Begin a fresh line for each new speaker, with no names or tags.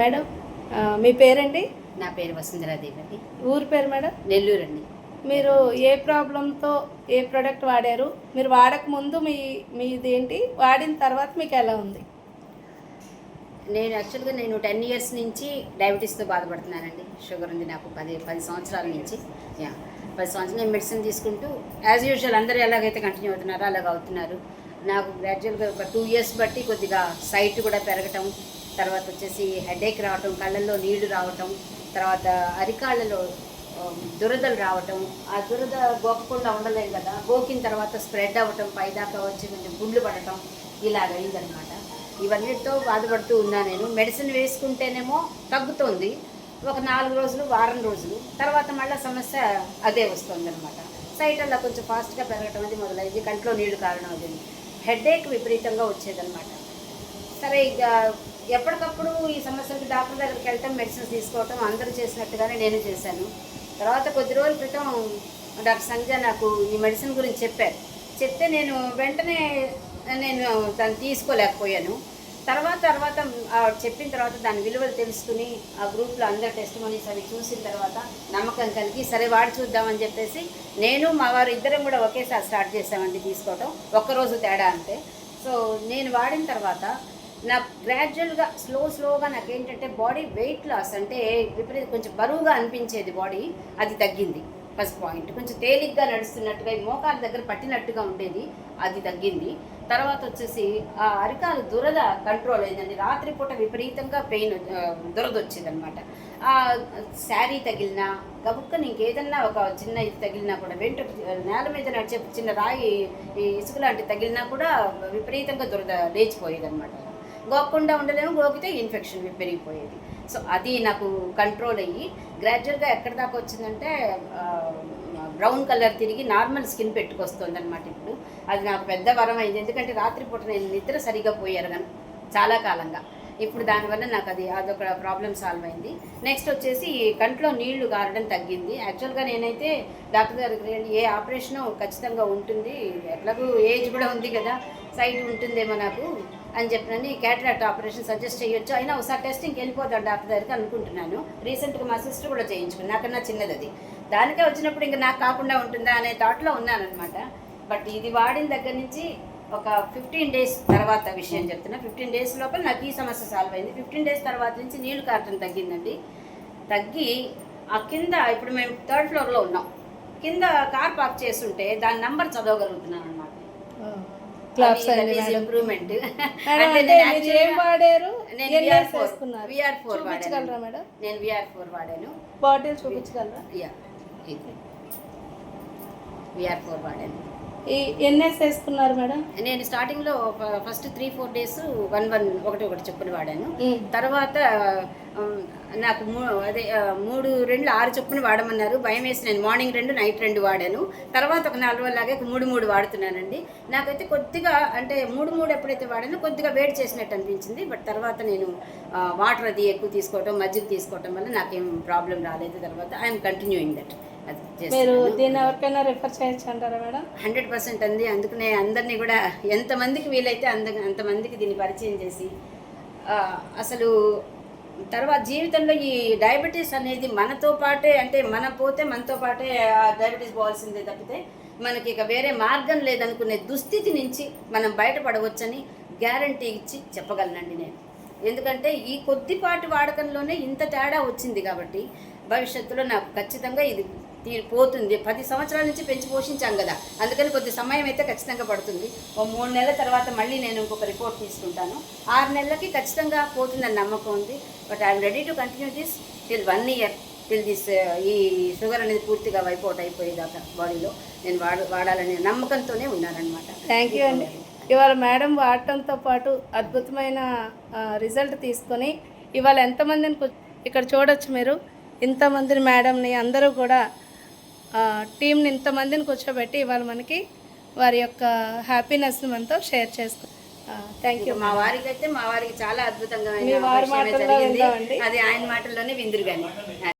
Madam మీ పేరండి?
నా పేరు వసుంధరాదేవి అండి.
ఊరి పేరు మేడం?
నెల్లూరు అండి.
మీరు ఏ ప్రాబ్లంతో ఏ ప్రోడక్ట్ వాడారు? మీరు వాడక ముందు మీది ఏంటి, వాడిన తర్వాత మీకు ఎలా ఉంది?
నేను యాక్చువల్గా 10 ఇయర్స్ నుంచి డయాబెటీస్తో బాధపడుతున్నానండి. షుగర్ ఉంది నాకు 10 సంవత్సరాల నుంచి. 10 సంవత్సరాలు నేను మెడిసిన్ తీసుకుంటూ యాజ్ యూజువల్ అందరూ ఎలాగైతే కంటిన్యూ అవుతున్నారో అలాగ అవుతున్నారు. నాకు గ్రాడ్యువల్గా ఒక 2 ఇయర్స్ బట్టి కొద్దిగా సైట్ కూడా పెరగటం, తర్వాత వచ్చేసి హెడేక్ రావటం, కళ్ళల్లో నీళ్లు రావటం, తర్వాత అరికాళ్ళలో దురదలు రావటం. ఆ దురద గోకకుండా ఉండలేం కదా, గోకిన తర్వాత స్ప్రెడ్ అవ్వటం, పైదాకా వచ్చి కొంచెం గుండ్లు పడటం, ఇలాగ అయిందనమాట. ఇవన్నిటితో బాధపడుతూ ఉన్నా. నేను మెడిసిన్ వేసుకుంటేనేమో తగ్గుతుంది, ఒక 4 రోజులు వారం రోజులు తర్వాత మళ్ళీ సమస్య అదే వస్తుంది అనమాట. సైట్ అలా కొంచెం ఫాస్ట్గా పెరగటం అది మొదలైంది. కంట్లో నీళ్లు కారణం అది, హెడేక్ విపరీతంగా వచ్చేదనమాట. సరే ఇక ఎప్పటికప్పుడు ఈ సమస్యలకి డాక్టర్ దగ్గరికి వెళ్ళటం, మెడిసిన్స్ తీసుకోవటం అందరూ చేసినట్టుగానే నేను చేశాను. తర్వాత కొద్ది రోజుల క్రితం డాక్టర్ సంజయ్ నాకు ఈ మెడిసిన్ గురించి చెప్తే నేను వెంటనే దాన్ని తీసుకోలేకపోయాను. తర్వాత చెప్పిన తర్వాత దాని విలువలు తెలుసుకుని ఆ గ్రూప్లో అందరు టెస్టిమోనీస్ అవి చూసిన తర్వాత నమ్మకం కలిగి సరే వాడి చూద్దామని చెప్పేసి నేను మా వారు ఇద్దరం కూడా ఒకేసారి స్టార్ట్ చేసామండి తీసుకోవటం. ఒక్కరోజు తేడా అంతే. సో నేను వాడిన తర్వాత నాకు గ్రాడ్యువల్గా స్లోగా నాకేంటంటే బాడీ వెయిట్ లాస్, అంటే కొంచెం బరువుగా అనిపించేది బాడీ, అది తగ్గింది. First point. కొంచెం తేలిగ్గా నడుస్తున్నట్టుగా, మోకాలు దగ్గర పట్టినట్టుగా ఉండేది, అది తగ్గింది. తర్వాత వచ్చేసి ఆ అరికాలు దురద కంట్రోల్ అయిందండి. రాత్రిపూట విపరీతంగా దురద వచ్చింది అనమాట. ఆ శారీ తగిలినా, గబుక్కని ఇంకేదన్నా ఒక చిన్న ఇది తగిలినా కూడా, నేల మీద నడిచే చిన్న రాయి ఇసుక లాంటివి తగిలినా కూడా విపరీతంగా దురద లేచిపోయేది అనమాట. గోకుండా ఉండలేము, గోకితే ఇన్ఫెక్షన్ పెరిగిపోయేది. సో అది నాకు కంట్రోల్ అయ్యి గ్రాడ్యువల్గా ఎక్కడి దాకా వచ్చిందంటే బ్రౌన్ కలర్ తిరిగి నార్మల్ స్కిన్ పెట్టుకొస్తుంది అనమాట. ఇప్పుడు అది నాకు పెద్ద వరం అయింది, ఎందుకంటే రాత్రిపూట నేను నిద్ర సరిగా పోయాను చాలా కాలంగా. ఇప్పుడు దానివల్ల నాకు అదొక ప్రాబ్లం సాల్వ్ అయింది. నెక్స్ట్ వచ్చేసి కంట్లో నీళ్లు గారడం తగ్గింది. యాక్చువల్గా నేనైతే డాక్టర్ దగ్గరికి వెళ్ళి ఏ ఆపరేషను ఖచ్చితంగా ఉంటుంది, ఎట్లాగూ ఏజ్ కూడా ఉంది కదా, సైట్ ఉంటుందేమో నాకు అని చెప్పినని క్యాటరాక్ట్ ఆపరేషన్ సజెస్ట్ చేయొచ్చు, అయినా ఒకసారి టెస్టింగ్కి వెళ్ళిపోతాను డాక్టర్ దగ్గరికి అనుకుంటున్నాను. రీసెంట్గా మా సిస్టర్ కూడా చేయించుకుని, నాకన్నా చిన్నది అది. దానికే వచ్చినప్పుడు ఇంకా నాకు కాకుండా ఉంటుందా అనే థాట్లో ఉన్నానమాట. బట్ ఇది వాడిన దగ్గర నుంచి ఒక 15 డేస్ తర్వాత విషయం చెప్తున్నా. 15 డేస్ లోపల నాకు ఈ సమస్య సాల్వ్ అయింది. 15 డేస్ తర్వాత నుంచి నీళ్లు కారటం తగ్గిందండి. తగ్గి ఆ కింద, ఇప్పుడు మేము 3rd ఫ్లోర్లో ఉన్నాం, కింద కార్ పార్క్ చేస్తుంటే దాని నంబర్ చదవగలుగుతున్నాను అనమాట. ఇంప్రూవ్మెంట్. నేను VR4 వాడాను.
బాటిల్ చూపించగలరా?
VR4 వాడాను.
ఎన్ఎస్ వేసుకున్నారు మేడం?
నేను స్టార్టింగ్లో ఫస్ట్ 3-4 డేస్ ఒకటి చొప్పున వాడాను. తర్వాత నాకు 3 6 చొప్పున వాడమన్నారు. భయం వేసి నేను మార్నింగ్ 2 నైట్ 2 వాడాను. తర్వాత ఒక 4 రోజులాగే 3 వాడుతున్నానండి. నాకైతే కొద్దిగా, అంటే 3 ఎప్పుడైతే వాడానో కొద్దిగా వేడి చేసినట్టు అనిపించింది. బట్ తర్వాత నేను వాటర్ అది ఎక్కువ తీసుకోవటం, మజ్జిగ తీసుకోవటం వల్ల నాకేం ప్రాబ్లం రాలేదు. తర్వాత ఐఎమ్ కంటిన్యూయింగ్ దట్.
మీరు దీన్ని ఎవరికైనా రిఫర్ చేయొచ్చు అంటారా మేడం?
100% అంది. అందుకనే అందరినీ కూడా ఎంతమందికి వీలైతే అంతమందికి దీన్ని పరిచయం చేసి, అసలు తర్వాత జీవితంలో ఈ డయాబెటీస్ అనేది మనతో పాటే, అంటే మనం పోతే మనతో పాటే డయాబెటీస్ పోవాల్సిందే తప్పితే మనకి ఇక వేరే మార్గం లేదనుకునే దుస్థితి నుంచి మనం బయటపడవచ్చని గ్యారంటీ ఇచ్చి చెప్పగలనండి నేను. ఎందుకంటే ఈ కొద్దిపాటి వాడకంలోనే ఇంత తేడా వచ్చింది కాబట్టి భవిష్యత్తులో నాకు ఖచ్చితంగా ఇది పోతుంది. 10 సంవత్సరాల నుంచి పెంచి పోషించాం కదా, అందుకని కొద్ది సమయం అయితే ఖచ్చితంగా పడుతుంది. ఓ 3 నెలల తర్వాత మళ్ళీ నేను ఇంకొక రిపోర్ట్ తీసుకుంటాను. 6 నెలలకి ఖచ్చితంగా పోతుందని నమ్మకం ఉంది. But I'm ready to continue this till 1 year, till this ఈ షుగర్ అనేది పూర్తిగా వైపౌట్ అయిపోయేదాకా బాడీలో నేను వాడాలనే నమ్మకంతోనే ఉన్నానన్నమాట.
థ్యాంక్ యూ అండి. ఇవాళ మేడం వాడటంతో పాటు అద్భుతమైన రిజల్ట్ తీసుకొని ఇవాళ ఎంతమందిని ఇక్కడ చూడొచ్చు మీరు, ఇంతమందిని మేడంని అందరూ కూడా టీంని ఇంతమందిని కూర్చోబెట్టి ఇవాళ మనకి వారి యొక్క హ్యాపీనెస్ని మనతో షేర్ చేస్తాం. Thank you.
మా వారికి చాలా అద్భుతంగా జరిగింది. అది ఆయన మాటల్లోనే విందురు కానీ.